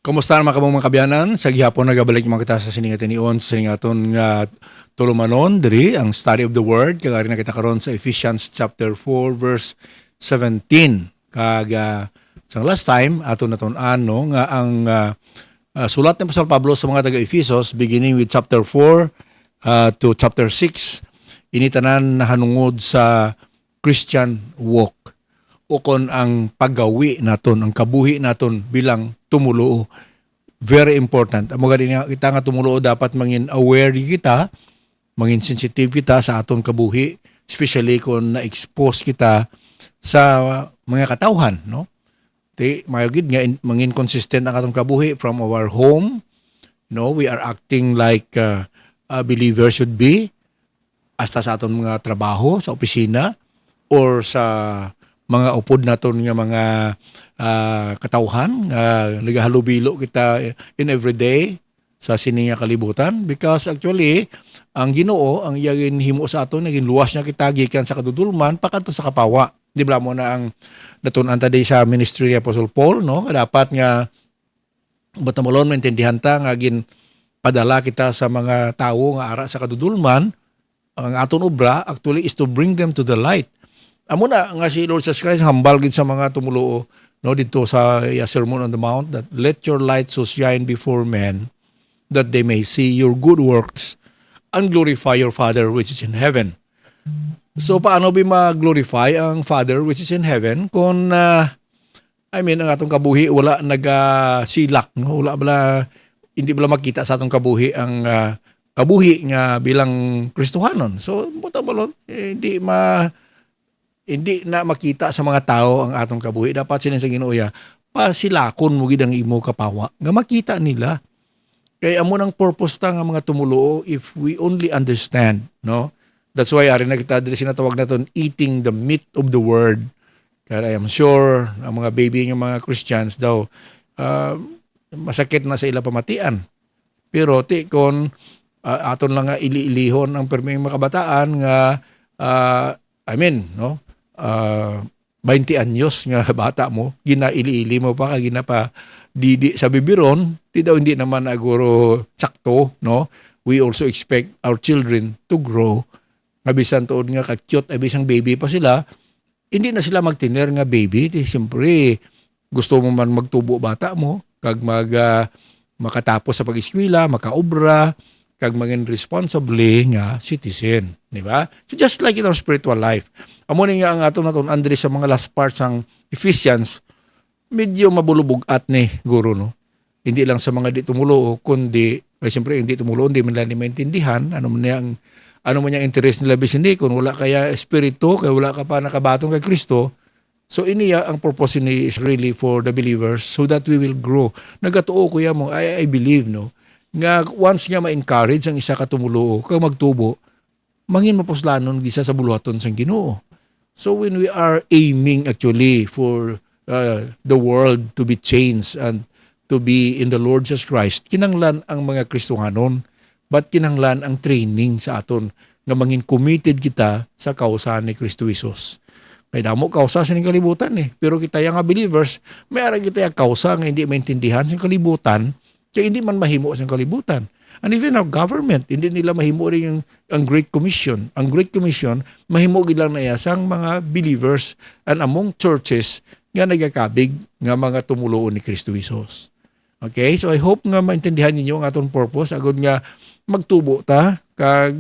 Kumusta naman kamong mga kabyanan? Sa gihapon nagabalik mga kita sa siningatin niyon sa siningaton nga tulumanon diri ang study of the word kagari na kita karon sa Ephesians chapter 4 verse 17. Sa last time aton natun-an no nga ang sulat ni Apostol Pablo sa mga taga-Efesos beginning with chapter 4 to chapter 6 ini tanan nahanungod sa Christian walk o kon ang paggawi naton, ang kabuhi naton bilang tumuluo. Very important. Amo gani nga kita nga tumuluo dapat mangin aware kita, mangin sensitive kita sa aton kabuhi, especially kung na-expose kita sa mga katawhan, no? Di mayugid nga mangin consistent ang atong kabuhi from our home. No, we are acting like a believer should be hasta sa aton mga trabaho, sa opisina or sa mga upod naton nga mga katawhan nagahalubilo kita in everyday sa sininga kalibutan because actually ang Ginoo ang iyang himo sa aton naging luwas niya kita gikan sa kadudulman pakadto sa kapawa. Di ba mo na ang natun-an ta sa ministry ni Apostle Paul, no? Dapat nga batamolon maintindihan ta nga gin padala kita sa mga tawo nga ara sa kadudulman. Ang aton obra actually is to bring them to the light. Amo na nga si Lord Jesus Christ hambal gid sa mga tumuluo no dito sa Sermon on the Mount that let your light so shine before men that they may see your good works and glorify your Father which is in heaven. So paano ba ma-glorify ang Father which is in heaven kung ang atong kabuhi wala nagasilak, no? Hindi bala makita sa atong kabuhi ang kabuhi nga bilang Kristohanon. So buta balon hindi na makita sa mga tao ang atong kabuhi. Dapat sila sa Ginoo pasilakon mo gid ang imo kapawa nga makita nila. Kaya amo nang purpose ta nga mga tumuluo if we only understand, no? That's why ari na kita dili sinatawag naton eating the meat of the word. Kaya I am sure ang mga baby ng mga Christians daw masakit na sa ila pamatian. Pero kon aton lang nga iliilihon ang perming mga kabataan nga no? 20 anyos nga bata mo, ginaili-ili mo pa, ginapa didi sa bibiron, hindi naman aguro sakto, no? We also expect our children to grow. Abisan tuod nga ka-cute, abisang baby pa sila, hindi na sila magtiner nga baby. Siyempre, gusto mo man magtubo bata mo, kag makatapos sa pag-eskwela, makaobra, kag maging responsibly nga citizen, di ba? So just like in our spiritual life. Amo ni nga ang aton naton Andre sa mga last parts ng Ephesians, medyo mabulubog-at ni guro, no? Hindi lang sa mga di tumulo kundi siyempre hindi tumulo hindi man nila maintindihan ano man yung interest nila bisan di kun wala kaya espiritu kay wala ka pa nakabatong kay Kristo. So iniya ang purpose ni is really for the believers so that we will grow. Nagatuo kuya mo I believe, no? Nga once nga ma-encourage ang isa ka tumuluo kag magtubo mangin mapuslanon gisa sa buluhaton sang Ginoo. So when we are aiming actually for the world to be changed and to be in the Lord Jesus Christ, kinanglan ang mga Kristohanon, but kinanglan ang training sa aton nga mangin committed kita sa kausa ni Kristo Jesus. Kaya damo kausa sa ning kalibutan pero kita nga believers, may ara kita kausa nga hindi maintindihan sa kalibutan, kaya hindi man mahimo sa kalibutan. And even our government, hindi nila mahimo rin ang Great Commission. Ang Great Commission, mahimo gid lang na sang mga believers and among churches nga nagakabig nga mga tumuluo ni Kristo Jesus. Okay? So I hope nga maintindihan ninyo ang atong purpose agud nga magtubo ta kag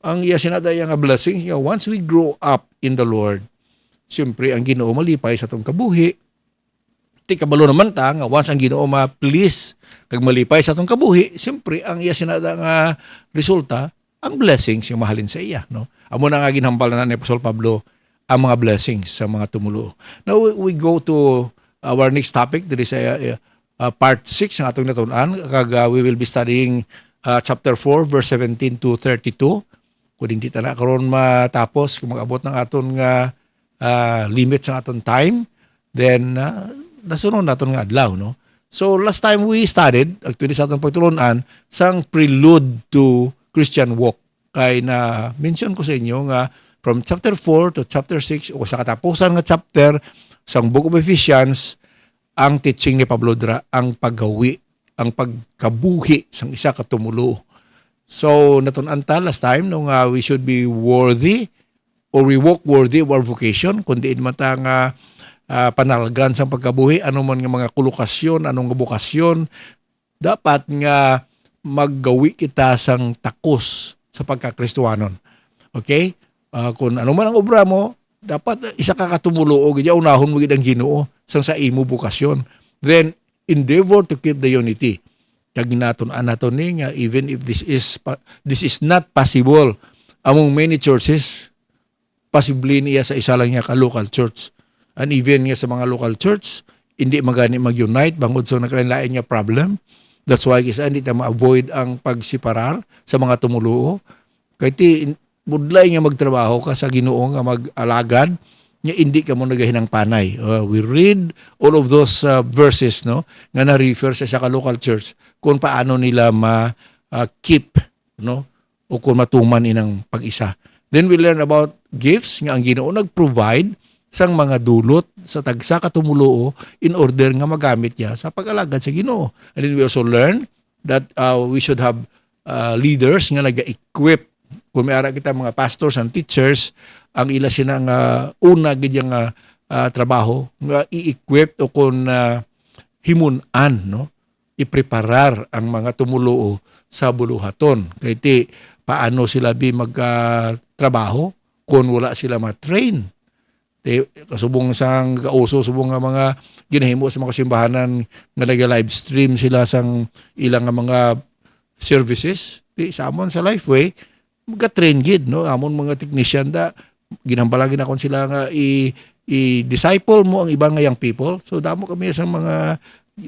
ang iya sinadaya nga blessings nga once we grow up in the Lord. Siyempre ang Ginoo malipay sa atong kabuhi. Kabalo naman ta nga once ang Ginoo ma-please kag malipay sa atong kabuhi, siyempre ang iya sinada nga resulta ang blessings yung mahalin sa iya, no? Amo na nga ginhambal na ni Apostol Pablo ang mga blessings sa mga tumulo. Now we go to our next topic, diri sa part 6 ng atong natun-an kag we will be studying chapter 4 verse 17 to 32. Kung hindi ta na karon matapos kung mag-abot ng aton nga limit sa aton time, then nasunod naton nga adlaw, no? So last time we studied actually sa atong pagtulunan sang prelude to Christian walk. Kay na mention ko sa inyo nga from chapter 4 to chapter 6 o sa katapusan nga chapter sang Book of Ephesians ang teaching ni Pablo dra ang paggawi, ang pagkabuhi sang isa ka tumulo. So natun-an ta last time nung we should be worthy or we walk worthy of our vocation, kundi man ta nga panalgan sa pagkabuhi, ano man nga mga kulokasyon, anong nga bukasyon, dapat nga maggawi kita sang takos sa pagkakristuhanon. Okay? Kung ano man ang obra mo, dapat isa ka katumulo o gidya unahon mo gid ang Ginoo sang sa imo bukasyon. Then endeavor to keep the unity. Kag naton-an naton ni nga even if this is not possible among many churches, possibly niya sa isa lang niya ka local church. And even nga sa mga local church, hindi magani mag-unite bangod sa nagkalain nga problem. That's why kisa hindi ta ma-avoid ang pagsiparar sa mga tumuluo. Kay ti budlay nga magtrabaho ka sa Ginoo nga mag-alagad, nga hindi ka mo nagahinang panay. We read all of those verses no nga na-refer sa ka local church kung paano nila ma-keep no o kung matuman inang pag-isa. Then we learn about gifts nga ang Ginoo nag-provide sang mga dulot sa tagsa ka tumuluo in order nga magamit niya sa pag-alagad sa Ginoo. And then we also learn that we should have leaders nga naga-equip. Kung may ara kita mga pastors and teachers, ang ila sinang una gid nga trabaho nga i-equip o kung himun-an no, ipreparar ang mga tumuluo sa buluhaton. Kay ti paano sila magtrabaho kung wala sila ma-train. Kasubong sang kauso, subong nga mga ginahimo sa mga simbahanan nga naga-live stream sila sang ilang nga mga services. Sa amon sa Lifeway, mag-train gid no, amon mga technician da ginambalagi na kon sila nga i-disciple mo ang ibang nga young people. So damo kami sa mga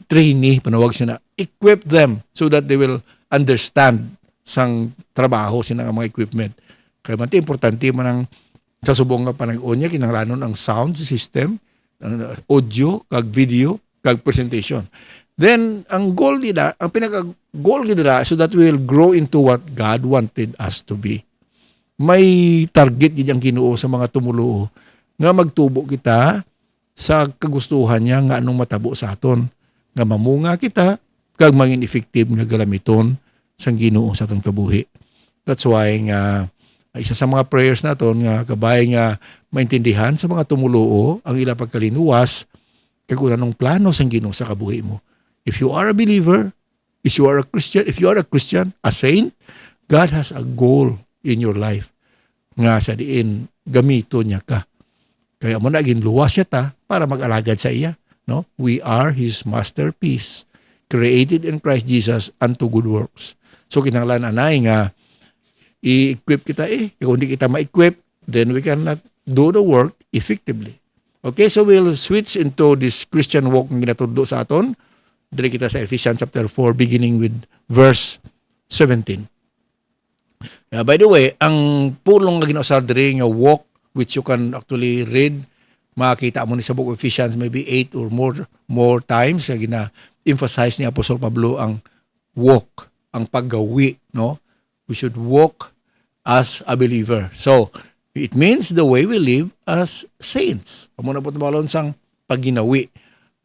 trainee, panawag sila, equip them so that they will understand sang trabaho sila nga mga equipment. Kaya man importante man ang sa subong nga panag-on niya, kinahanglanon ang sound system, ang audio, kag video, kag presentation. Then, ang goal nila, ang pinaka-goal nila so that we will grow into what God wanted us to be. May target gid ang Ginoo sa mga tumuluo nga magtubo kita sa kagustuhan niya nga anong matabo sa aton, nga mamunga kita, kag mangin effective nga galamiton sang Ginoo sa aton kabuhi. That's why nga isa sa mga prayers naton nga kabay nga maintindihan sa mga tumuluo ang ila pagkalinuwas kag unanong plano sang Ginoo sa kabuhi mo. If you are a believer, if you are a Christian, a saint, God has a goal in your life nga sa diin gamito niya ka. Kaya mo na ginluwas siya ta para mag-alagad sa iya, no? We are His masterpiece, created in Christ Jesus unto good works. So kinahanglan anay nga i-equip kita kung hindi kita ma-equip, then we cannot do the work effectively. Okay, so we'll switch into this Christian walk na ginatudlo sa aton. Dili kita sa Ephesians chapter 4 beginning with verse 17. By the way, ang pulong nga ginausab diri nga walk which you can actually read, makita mo ni sa book of Ephesians maybe 8 or more times nga gina-emphasize ni Apostol Pablo ang walk, ang paggawi, no? We should walk as a believer. So, it means the way we live as saints. Amo na po tumalon sang pagginawi.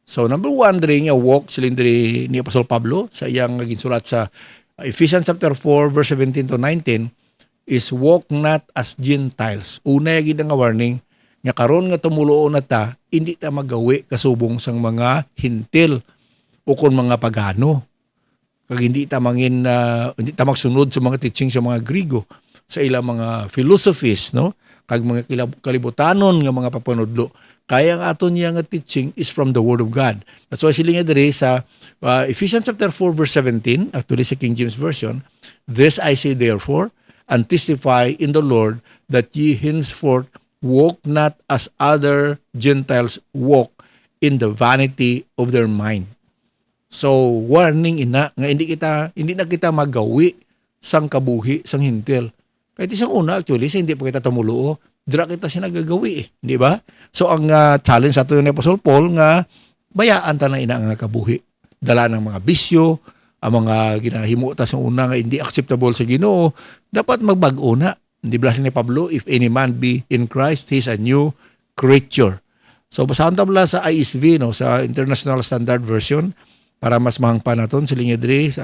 So, number 1, diri nga walk silindri ni Apostol Pablo sa iyang ginsulat sa Ephesians chapter 4 verse 17 to 19 is walk not as Gentiles. Una gid nga warning nga karon nga tumulo na ta, hindi ta magawi kasubong sang mga hintil o kon mga pagano. Kag hindi ta magsunod sa mga teaching sa mga Grigo, sa ilang mga philosophies, no? Kag mga kalibutanon nga mga papanudlo. Kaya ang aton niya nga teaching is from the Word of God. That's why sila nga diri sa Ephesians chapter 4 verse 17, actually sa King James Version, this I say therefore, and testify in the Lord that ye henceforth walk not as other Gentiles walk in the vanity of their mind. So warning ina nga hindi na kita magawi sang kabuhi sang hintil. Kahit isang una actually sa hindi pa kita tumuluo, dira kita siya nagagawi, di ba? So ang challenge sa ato ni Apostol Paul nga bayaan ta na ina nga kabuhi. Dala ng mga bisyo, ang mga ginahimo ta sa una nga hindi acceptable sa Ginoo, dapat magbag-o na. Di ba ni Pablo, if any man be in Christ, he is a new creature. So basahan tabla sa ISV, no, sa International Standard Version, para mas mahangpan naton sa linya diri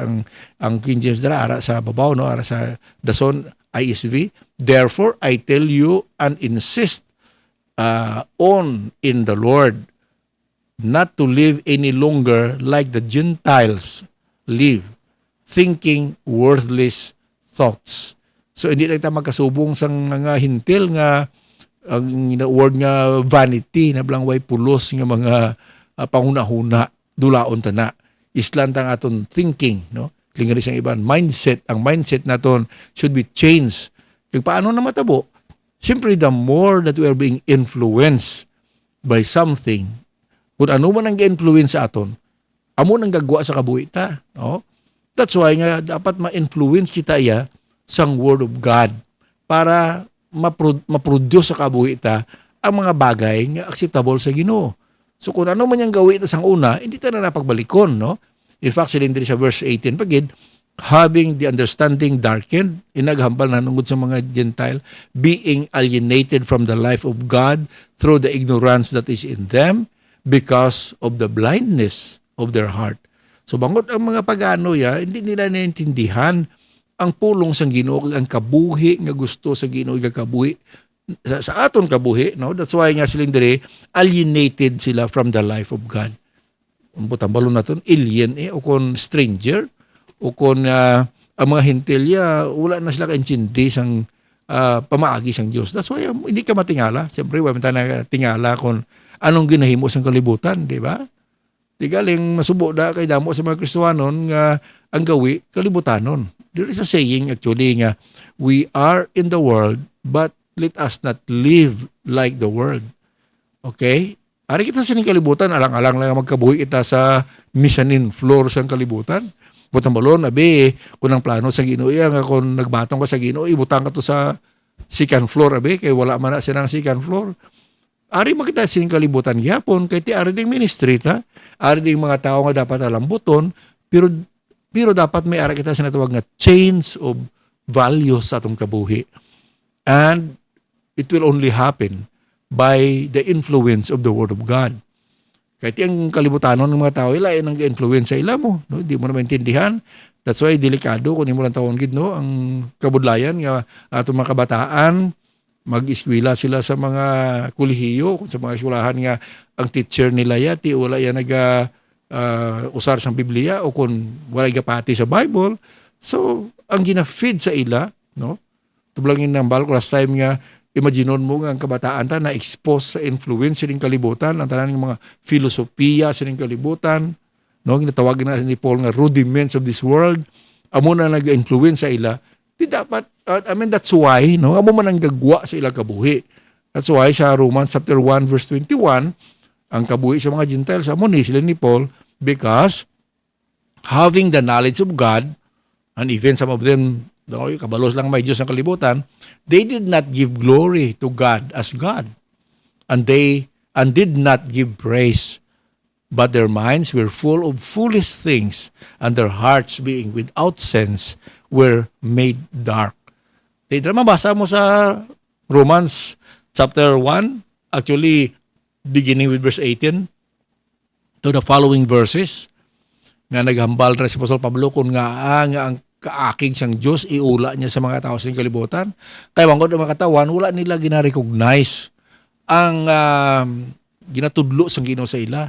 ang King James dira ara sa babaw, no, ara sa dason ISV. Therefore I tell you and insist on in the Lord not to live any longer like the Gentiles live, thinking worthless thoughts. So hindi lang ta magkasubong sang mga hintil nga ang word nga vanity na blang way pulos nga mga panguna-huna dulaon ta na. Islan tang aton thinking, no? Linga siyang iban mindset. Ang mindset naton should be changed. Kung paano na matabo? Siyempre, the more that we are being influenced by something, kung ano man ang influence sa aton, amo nang gagwa sa kabuhi ta, no? That's why nga dapat ma-influence kita iya sang Word of God para ma-produce sa kabuhi ta ang mga bagay nga acceptable sa Ginoo. So kung ano man yung gawin ito sang una, hindi tayo na napagbalikon, no? In fact, silindri sa verse 18, pagid, having the understanding darkened, inaghambal na nungod sa mga Gentile, being alienated from the life of God through the ignorance that is in them because of the blindness of their heart. So bangot ang mga pagano hindi nila naintindihan ang pulong sang Ginoo, ang kabuhi nga gusto sa Ginoo nga kabuhi sa aton kabuhi, no? That's why nga silindri alienated sila from the life of God. Ang butambalo naton alien o kon stranger o kon ang mga hintilya wala na sila kaintindi sang pamaagi sang Dios. That's why hindi ka matingala. Siyempre wa man na tingala kon anong ginahimo sang kalibutan, di ba? Di galing masubo da kay damo sa mga Kristiyanon nga ang gawi kalibutanon. There is a saying actually nga we are in the world but let us not live like the world. Okay? Ari kita sa kalibutan, alang-alang lang magkabuhi kita sa mezzanine floor sa kalibutan. Butang balon, abe, kung ang plano sa Ginoo nga kung nagbatong ka sa Ginoo, ibutang ka to sa second floor, abe, kay wala man na siya ng second floor. Ari makita sa kalibutan gyapon, kay ti ari ding ministry ta, ari ding mga tao nga dapat alambuton, pero dapat may ari kita sa natawag nga change of values sa atong kabuhi. And it will only happen by the influence of the Word of God. Kahit yung kalibutanon ng mga tao, ila ang influence sa ila mo. No? Di mo na maintindihan. That's why delikado kung hindi mo lang tawon gid, no? Ang kabudlayan nga atong mga kabataan, mag-eskwela sila sa mga kolehiyo, kung sa mga eskwelahan nga ang teacher nila yati, wala yan usar sa Biblia o kung wala gapati sa Bible. So, ang gina-feed sa ila, no? Tublangin ng bal ko last time nga, imaginon mo nga ang kabataan ta na expose sa influence sining kalibutan, ang tanan ng mga filosofiya sining kalibutan, no, ginatawag na ni Paul nga rudiments of this world, amo na nag-influence sa ila. Di dapat that's why, no, amo man ang gagwa sa ila kabuhi. That's why sa Romans chapter 1 verse 21, ang kabuhi sa mga Gentiles amo ni sila ni Paul because having the knowledge of God, and even some of them, no, kabalos lang may Diyos ng kalibutan, they did not give glory to God as God. And did not give praise. But their minds were full of foolish things, and their hearts being without sense were made dark. Dito mabasa mo sa Romans chapter 1, actually beginning with verse 18 to the following verses, nga naghambal na si Apostol Pablo kung nga ang kaakig siyang Diyos, iula niya sa mga tao sa kalibutan. Kaya wangod ang mga katawan, wala nila gina-recognize ang ginatudlo sa Ginoo sa ila.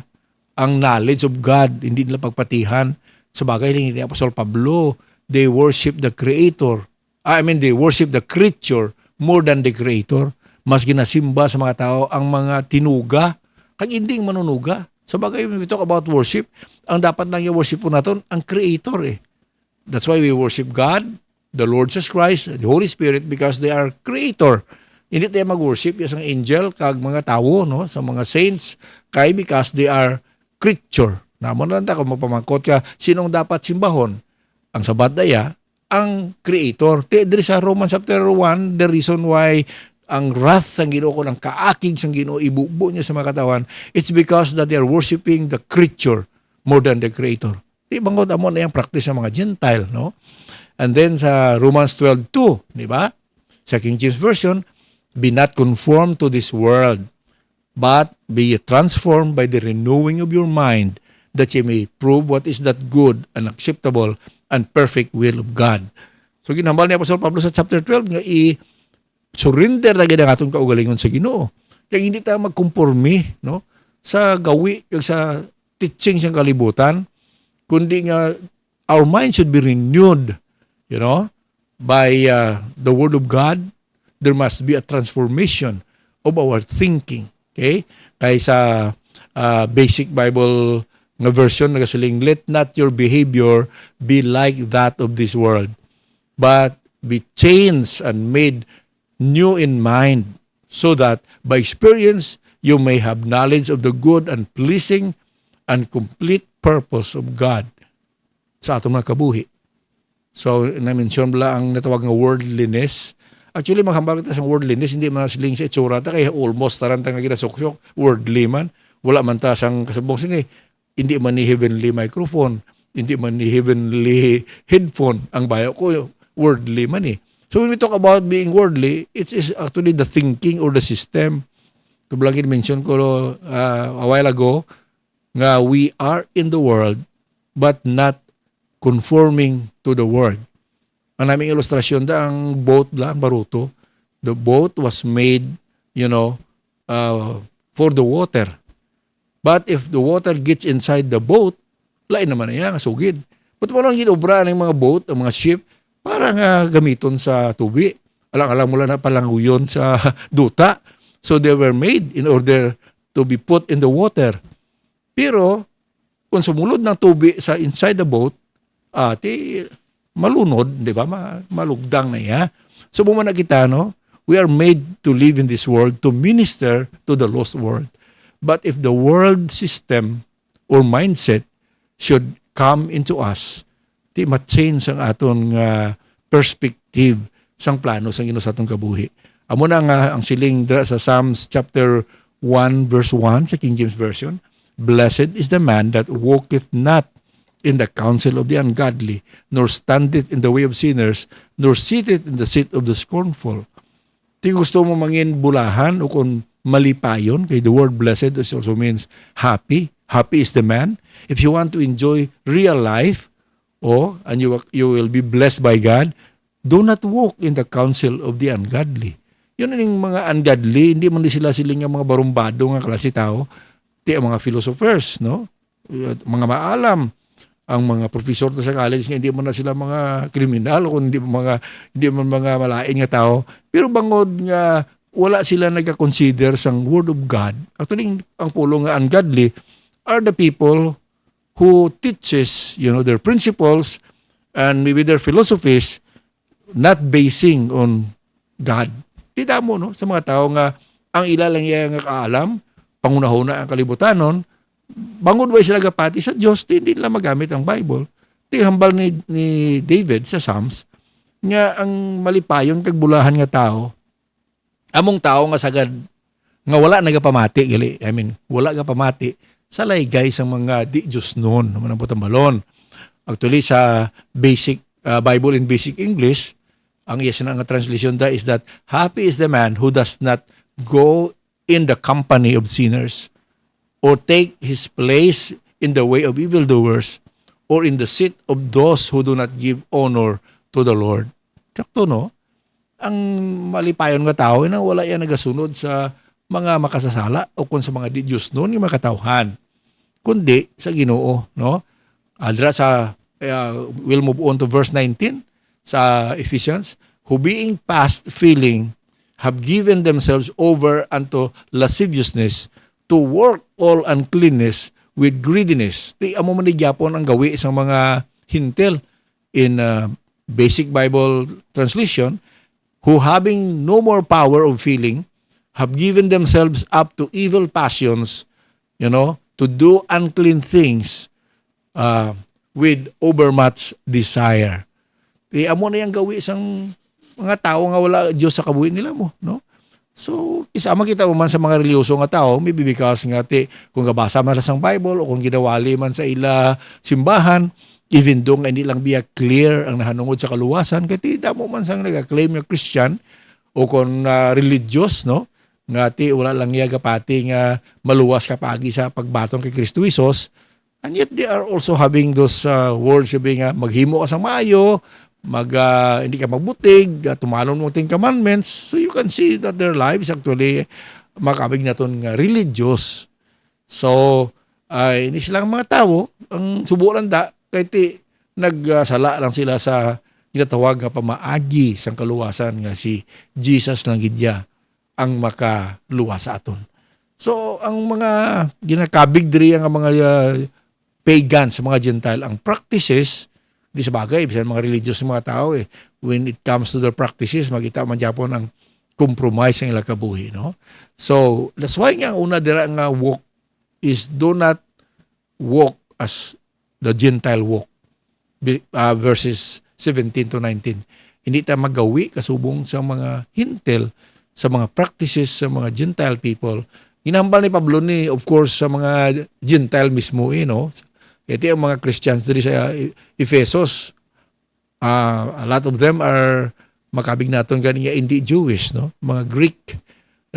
Ang knowledge of God, hindi nila pagpatihan. Sa bagay ni Apostol Pablo, they worship the Creator. They worship the creature more than the Creator. Mas ginasimba sa mga tao ang mga tinuga, kag hindi manunuga. Sa bagay, when we talk about worship, ang dapat lang i-worship po natin, ang Creator eh. That's why we worship God, the Lord Jesus Christ, the Holy Spirit, because they are Creator. Hindi tayo mag-worship yung angel, kag mga tao, no, sa mga saints, kay because they are creature. Naman lang ta, kung mapamangkot ka, sinong dapat simbahon? Ang sabat daya, ang Creator. Diri sa Romans chapter 1, the reason why ang wrath sang Ginoo ko, ang kaakig sang Ginoo, ibubo niya sa mga katawan, it's because that they are worshiping the creature more than the Creator. Di bangod amo na yung practice ng mga Gentile, no? And then sa Romans 12:2, di ba? Sa King James Version, be not conformed to this world, but be ye transformed by the renewing of your mind, that ye may prove what is that good and acceptable and perfect will of God. So ginhambal ni Apostol Pablo sa chapter 12 nga surrender na gid ang atong kaugalingon sa Ginoo. Kaya hindi tayo magkumpormi, no, sa gawi kag sa teaching siyang kalibutan, kundi nga our mind should be renewed, by the Word of God. There must be a transformation of our thinking. Okay? Kaya sa basic Bible nga version, nagasiling, let not your behavior be like that of this world, but be changed and made new in mind, so that by experience you may have knowledge of the good and pleasing and complete purpose of God sa atong mga kabuhi. So, na-mention bala ang natawag nga worldliness. Actually, maghambal kita sa worldliness, hindi man siling sa itsura ta, kaya almost tarantang nga ginasuksok, worldly man. Wala man ta sang kasabong sini, hindi man ni heavenly microphone, hindi man ni heavenly headphone. Ang bayo ko, worldly man eh. So when we talk about being worldly, it is actually the thinking or the system. Kablangin mention ko a while ago nga we are in the world but not conforming to the world. Ang naming ilustrasyon da ang boat lang, baruto. The boat was made, for the water. But if the water gets inside the boat, lain naman na yan, sugid. But walang ginobra ng mga boat, ang mga ship, para nga gamiton sa tubi. Alang-alang mula na palanguyon sa duta. So they were made in order to be put in the water. Pero, kung sumulod ng tubi sa inside the boat, malunod, di ba? Malugdang na iya. So bumana kita, we are made to live in this world to minister to the lost world. But if the world system or mindset should come into us, di ma-change ang aton perspective sang plano sang Ginoo sa atong kabuhi. Amo na nga ang siling sa Psalms chapter 1 verse 1 sa King James Version, blessed is the man that walketh not in the counsel of the ungodly, nor standeth in the way of sinners, nor sitteth in the seat of the scornful. Di gusto mo mangin bulahan o kung malipayon, kay the word blessed also means happy. Happy is the man. If you want to enjoy real life, and you will be blessed by God, do not walk in the counsel of the ungodly. Yun yung mga ungodly, hindi man sila siling mga barumbado nga klase tao, di ang mga philosophers, mga maalam, ang mga professor sa college, hindi man na sila mga kriminal, o hindi man mga malain nga tao, pero bangod nga wala sila nagka-consider sang word of God. Actually, ang pulong nga ungodly are the people who teaches, their principles and maybe their philosophies not basing on God. Tita mo, sa mga tao nga ang ila lang nga kaalam, pangunahuna ang kalibutanon, bangod ba sila gapati sa Diyos, hindi nila magamit ang Bible. Hambal ni David sa Psalms, nga ang malipayon kagbulahan nga tao, among tao nga sagad, nga wala nagapamati, wala gapamati, sa laygay sa mga di Diyos noon, naman ang putang balon. Actually, sa basic Bible in basic English, ang yes na nga translation da is that, happy is the man who does not go in the company of sinners, or take his place in the way of evildoers, or in the seat of those who do not give honor to the Lord. Sakto, ang malipayon nga tao, wala yan nagasunod sa mga makasasala o kung sa mga di Diyos noon, yung makatauhan. Kundi sa Ginoo, Adra we'll move on to verse 19 sa Ephesians, who being past feeling have given themselves over unto lasciviousness, to work all uncleanness with greediness. Di amo man ni Japon ang gawi sa mga hintil in basic Bible translation, who having no more power of feeling, have given themselves up to evil passions, to do unclean things with overmuch desire. Kaya amo na yung gawi isang mga tao nga wala Diyos sa kabuhi nila mo, So, isama kita man sa mga reliyoso nga tao, maybe because nga kung gabasa man sa Bible o kung ginawali man sa ila simbahan, even though nga hindi lang biya clear ang nahanungod sa kaluwasan, kaya tidak mo man sang nag-claim yung Christian o kung religious, nga ti wala lang niya gapati nga maluwas kapagi sa pagbaton kay Kristo Jesus. And yet they are also having those words sabi nga maghimo ka sa maayo, hindi ka magbutig, tumalon mo ting commandments. So you can see that their lives actually makabig na ton nga religious. So hindi silang mga tao ang subulan da kay ti nagsala lang sila sa ginatawag nga pamaagi sang kaluwasan nga si Jesus lang gidya ang makaluwas sa aton. So ang mga ginakabig diri ang mga pagans, mga Gentile, ang practices di sa bagay bisan mga religious mga tao when it comes to their practices makita man Japon ang compromise ang ilang kabuhi, no? So that's why nga una dira nga walk is do not walk as the Gentile walk, verses 17 to 19. Hindi ta magawi kasubong sa mga hintel, sa mga practices sa mga Gentile people. Hinambal ni Pablo ni of course sa mga Gentile mismo, no? Ito ang mga Christians diri sa Ephesus. A lot of them are makabig naton kaniya hindi Jewish, no? Mga Greek,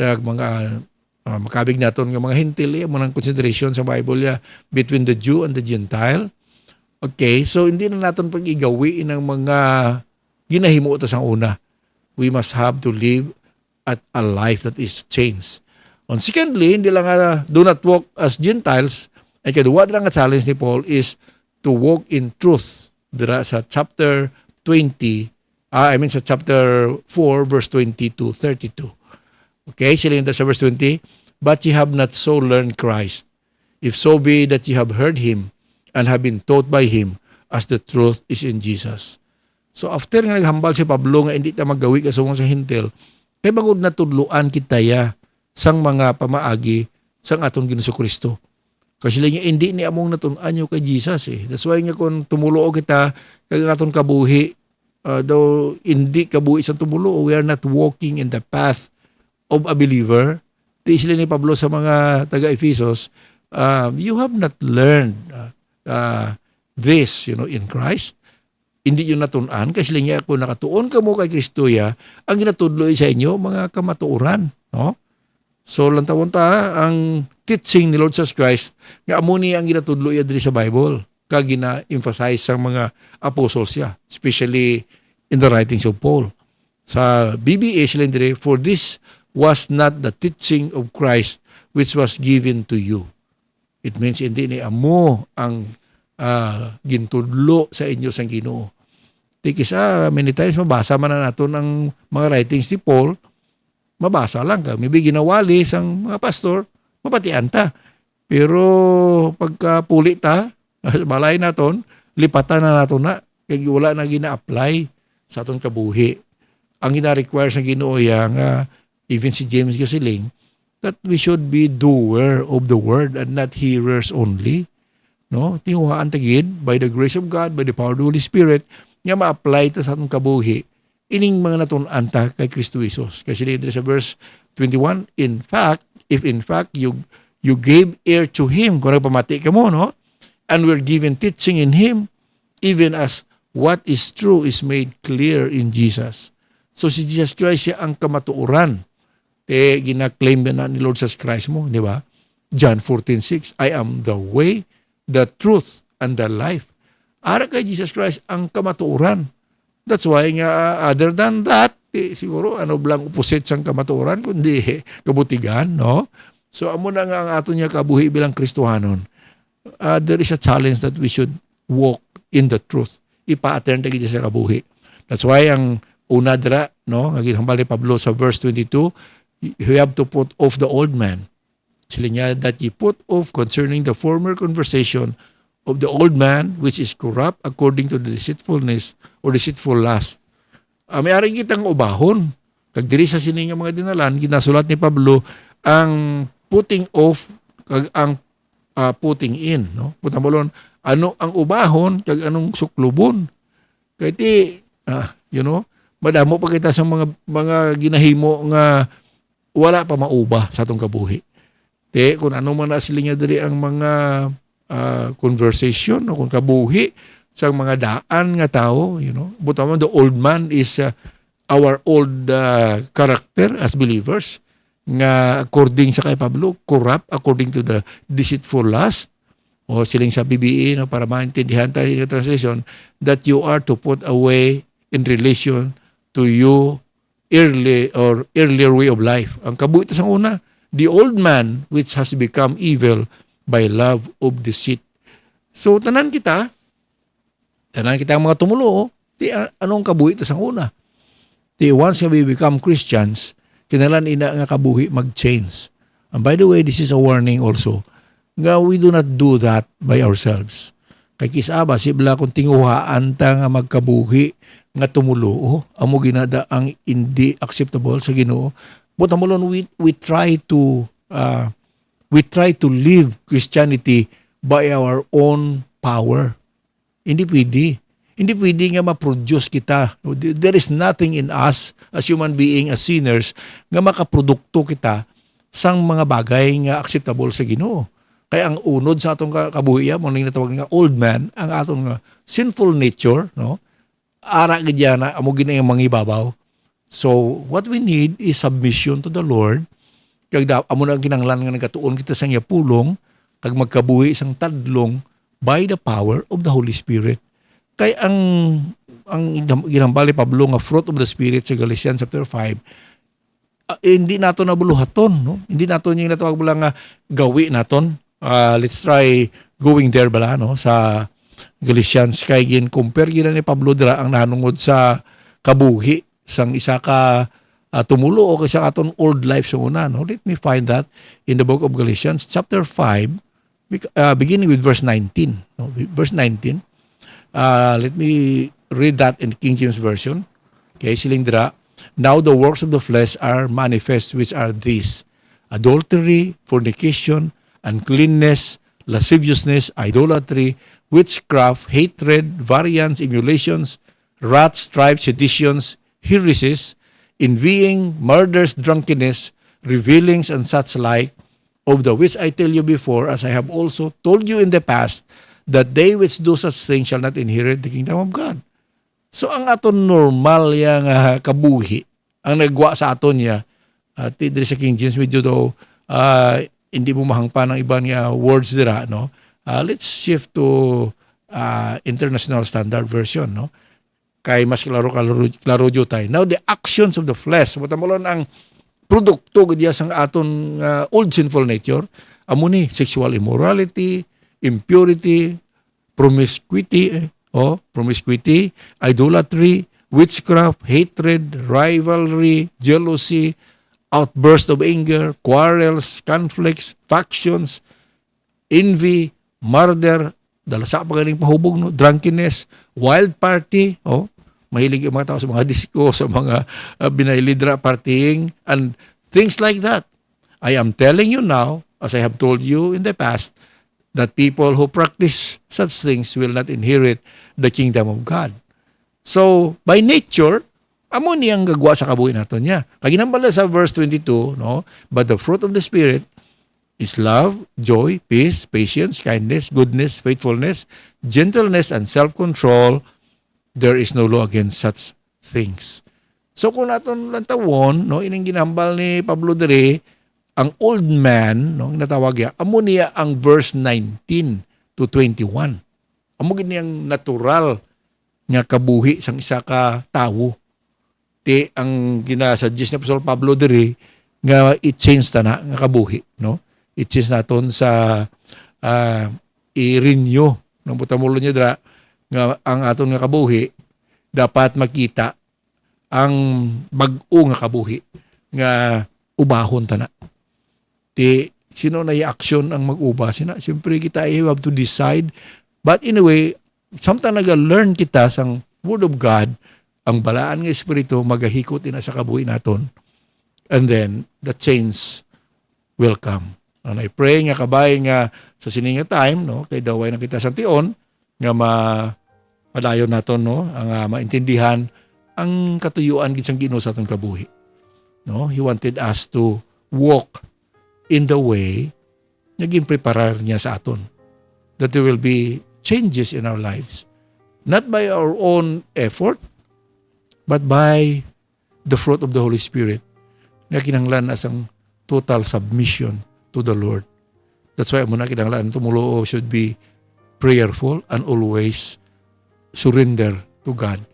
mga makabig naton nga mga hintil mo nang consideration sa Bible between the Jew and the Gentile. Okay, so hindi na naton pag-igawi ng mga ginahimo ito sa una. We must have to live at a life that is changed. And secondly, hindi lang do not walk as Gentiles. Ay kaduwa lang nga challenge ni Paul is to walk in truth. Dira sa chapter 20, sa chapter 4, verse 20 to 32. Okay, sila sa verse 20, but ye have not so learned Christ, if so be that ye have heard him, and have been taught by him, as the truth is in Jesus. So after nga naghambal si Pablo nga hindi ta magawi kasubong sa hintil, kay bagod na tudluan kitaya sang mga pamaagi sang aton Ginoong Kristo. Kasi lang hindi ni among natun-an nyo kay Jesus That's why nga kung tumulo kita kag aton kabuhi, though hindi kabuhi sa tumulo, we are not walking in the path of a believer. Di sila ni Pablo sa mga taga-Ephesus, you have not learned this, in Christ. Hindi yun natun-an kasi lang niya kung nakatuon ka mo kay Kristo ang ginatudloy sa inyo mga kamatuoran, no? So lantawon ta ang teaching ni Lord Jesus Christ nga amo ni ang ginatudlo diri sa Bible kag gina-emphasize sa mga apostles especially in the writings of Paul. Sa BBA sila diri, for this was not the teaching of Christ which was given to you. It means hindi ni amo ang gintudlo sa inyo sang Ginoo. Tikisa many times mabasa man na naton ang mga writings ni Paul, mabasa lang ka. Maybe ginawali sang mga pastor, mapatian ta. Pero pagkapuli ta, balay naton, lipatan na naton na. Kaya wala na gina-apply sa aton kabuhi. Ang gina-require sa Ginoo nga, even si James Gasiling, that we should be doer of the word and not hearers only. No? Tihuhaan tagid, by the grace of God, by the power of the Holy Spirit, nga ma-apply ta sa aton kabuhi. Ining mga natun-an ta kay Kristo Jesus. Kasi dito sa verse 21, if in fact you gave ear to him, kung nagpamati ka mo, no? And we're given teaching in him, even as what is true is made clear in Jesus. So si Jesus Christ siya ang kamatuoran. Gina-claim na ni Lord Jesus Christ mo, di ba? John 14:6, I am the way, the truth, and the life. Ara kay Jesus Christ ang kamatuoran. That's why nga other than that, siguro blang opposite sang kamatuoran kundi kabutigan, no? So amo na nga ang ato niya kabuhi bilang Kristohanon. There is a challenge that we should walk in the truth. Ipa-attend ta sa kabuhi. That's why ang una dira, no, nga ginhambal ni Pablo sa verse 22, you have to put off the old man. Sila niya that ye put off concerning the former conversation of the old man which is corrupt according to the deceitfulness or deceitful lust. May ari kitang ubahon. Kag diri sa sini nga mga dinalan, ginasulat ni Pablo ang putting off kag ang putting in, no? Putamolon, ano ang ubahon kag anong suklubon. Kay ti madamo pa kita sa mga ginahimo nga wala pa maubah sa atong kabuhi. Kung ano man na sila niya diri ang mga conversation o kung kabuhi sa mga daan nga tao, but the old man is our old character as believers nga according sa kay Pablo, corrupt according to the deceitful lust, o siling sa BBE, no, para maintindihan tayo yung translation, that you are to put away in relation to you earlier way of life. Ang kabuhi sa una, the old man which has become evil by love of deceit. So, tanan kita ang mga tumulo, anong kabuhi sa una? Once we become Christians, kinalan ina nga kabuhi mag-change. And by the way, this is a warning also, nga we do not do that by ourselves. Kay kisaba, sibla kung tinguhaan ta nga magkabuhi nga tumulo, amo ginada ang hindi acceptable sa Ginoo. But amulon, we try to live Christianity by our own power. Hindi pwede. Hindi pwede nga ma-produce kita. There is nothing in us as human being, as sinners, nga makaprodukto kita sang mga bagay nga acceptable sa Ginoo. Kaya ang unod sa atong kabuhiya, mo nang natawag nga old man, ang atong nga sinful nature, no? Ara gidya na amo gina yung mangibabaw. So, what we need is submission to the Lord. Kag amo na kinanglan nga nagatuon kita sa iya pulong, kag magkabuhi sang tadlong by the power of the Holy Spirit. Kay ang ginambali Pablo nga fruit of the Spirit sa Galatians chapter 5, hindi nato nabuluhaton, no? Hindi nato yung natawag bala nga gawi naton. Let's try going there bala, no, sa Galatians, kay compare gina ni Pablo dira ang nanungod sa kabuhi sang isa ka tumulo o sa aton old life sa una, no? Let me find that in the book of Galatians chapter 5, beginning with verse 19, no? Verse 19. Let me read that in King James Version. Okay, siling dira, now the works of the flesh are manifest, which are these: adultery, fornication, uncleanness, lasciviousness, idolatry, witchcraft, hatred, variance, emulations, wrath, strife, seditions, heresies, envying, murders, drunkenness, revealings, and such like, of the which I tell you before, as I have also told you in the past, that they which do such things shall not inherit the kingdom of God. So ang aton normal yang kabuhi, ang nagwa sa aton niya, diri sa King James, medyo daw hindi mo mahangpa ng ibang words dira, no? Let's shift to International Standard Version, no? Kay mas klaro tayo. Now the actions of the flesh, matamolon ang produkto gidya sang aton old sinful nature, amo ni sexual immorality, impurity, promiscuity, idolatry, witchcraft, hatred, rivalry, jealousy, outburst of anger, quarrels, conflicts, factions, envy, murder, dalasa pa ganing pahubog, no? Drunkenness, wild party, mahilig yung mga tao sa mga disco, sa mga binailidra partying, and things like that. I am telling you now, as I have told you in the past, that people who practice such things will not inherit the kingdom of God. So, by nature, amo niyang gagwa sa kabuhi naton niya. Kaginambala sa verse 22, no? But the fruit of the Spirit is love, joy, peace, patience, kindness, goodness, faithfulness, gentleness, and self-control. There is no law against such things. So, kung naton lantawon, no, ining ginambal ni Pablo dere, ang old man, no, natawag niya, amo niya ang verse 19 to 21. Amo gini natural nga kabuhi sang isa ka tawo. Ti ang ginasuggest ni Apostol Pablo diri nga i-change ta na nga kabuhi, no? I-change naton sa i-renew ng butamulo niya dira nga ang aton nga kabuhi dapat makita ang bag-o nga kabuhi nga ubahon ta na. Sino na i-action ang mag-uba? Siyempre kita I have to decide. But anyway, sometimes nag-learn kita sang Word of God, ang balaan ng Espiritu, magahikot na sa kabuhi naton. And then, the change will come. And I pray nga kabay nga sa sining time, no, kay daway na kita sa tion, nga madayon naton, no, ang maintindihan ang katuyuan gid sang Ginoo sa atong kabuhi. No, He wanted us to walk in the way naging preparar niya sa aton. That there will be changes in our lives. Not by our own effort, but by the fruit of the Holy Spirit na kinahanglan asang total submission to the Lord. That's why muna kinahanglan tumulo should be prayerful and always surrender to God.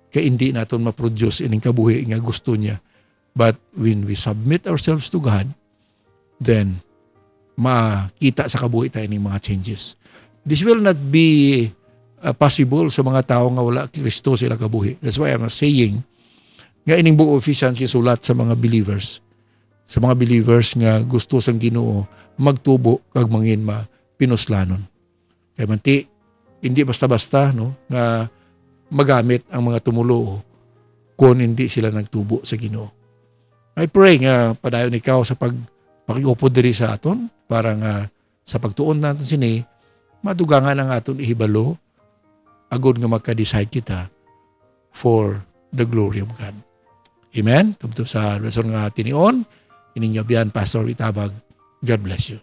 Kaya hindi natin ma-produce ining kabuhi nga gusto niya. But when we submit ourselves to God, then makita sa kabuhi tayo ng mga changes. This will not be possible sa mga tao nga wala Kristo sila kabuhi. That's why I'm saying nga ining book of Ephesians sulat sa mga believers. Sa mga believers nga gusto sang Ginoo magtubo kag mangin pinuslanon. Kaya manti hindi basta-basta no nga magamit ang mga tumulo kung hindi sila nagtubo sa Ginoo. I pray nga padayon ikaw sa pakiupod diri sa aton para nga sa pagtuon natin sini madugangan ang aton ihibalo agud nga magka-decide kita for the glory of God. Amen? Tubto sa lesson nga tinion, ininyo biyan Pastor Itabag. God bless you.